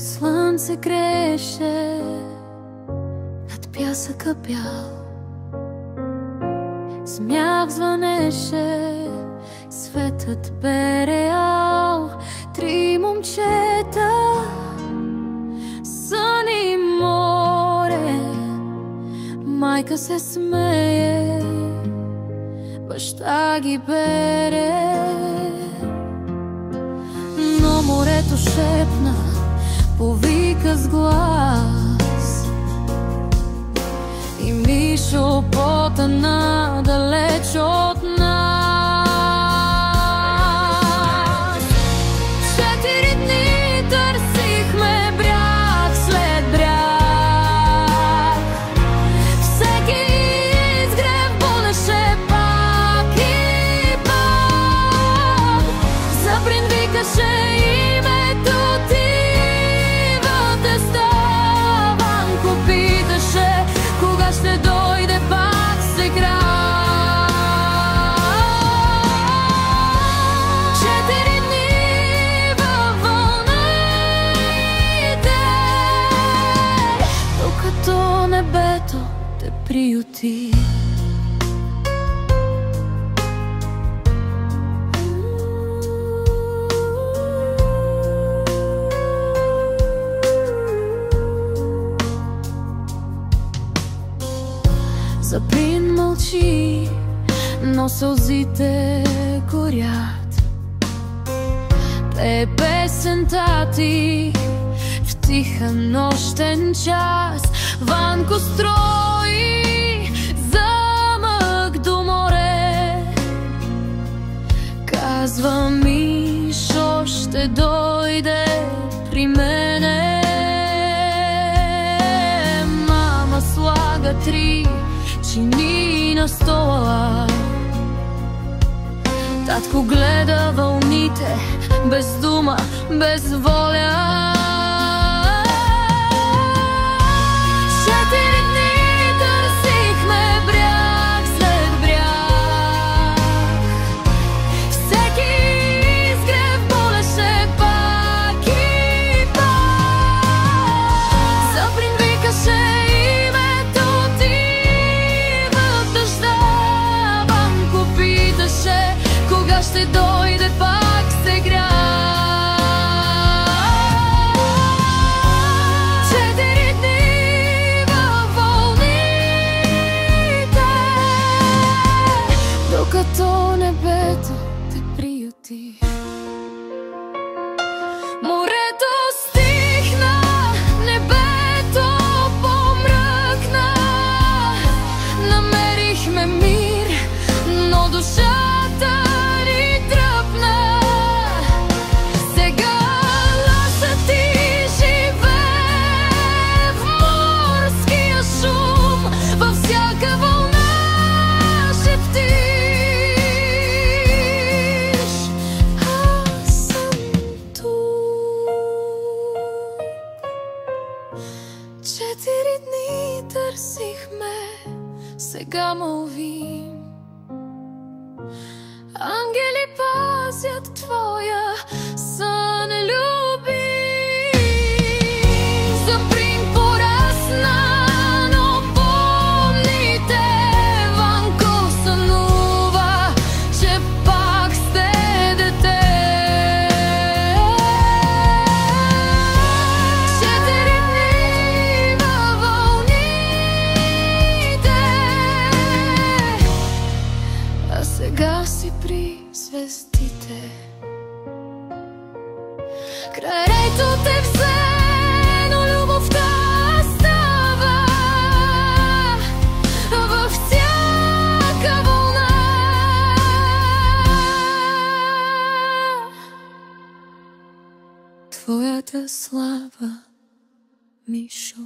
Слънце греше над пясъка бял, смях звънеше, светът бе реал. Три момчета, сън и море, майка се смее, баща ги бере. Но морето шепна, повика с глас и Мишо потъна далеч от нас. 4 дни търсихме бряг след бряг, всеки изгрев болеше пак и пак. Заприн викаше името ти, кога ще дойде пак сега. 4 дни във вълните, докато небето те приюти. Заприн мълчи, но сълзите горят. Пее песента ти в тиха нощен час. Ванко строи замък до море, казва Мишо ще дойде при мене. Мама слага 3 чини на стола, татко гледа вълните без дума, без воля. 4 дни търсихме бряг след бряг, всеки изгрев болеше пак и пак. Заприн викаше името ти, кога ще дойде пак сега. 4 дни във вълните, докато небето те приюти. Морето стихна, небето помръкна, намерихме мир, но душата ни тръпна. Сега лъжът ти живее в морския шум, във всяка вълна шептиш: аз съм тук. 4 дни търсихме, сега мълвим. Ангели пазят твоя сън, любим. Заприн порасна, но помните, Ванко сънува, че пак сте дете. 4 дни във вълните, а сега си при звездите. Край рейто те взе, но любовта става във всяка вълна. Твоята слава, Мишо.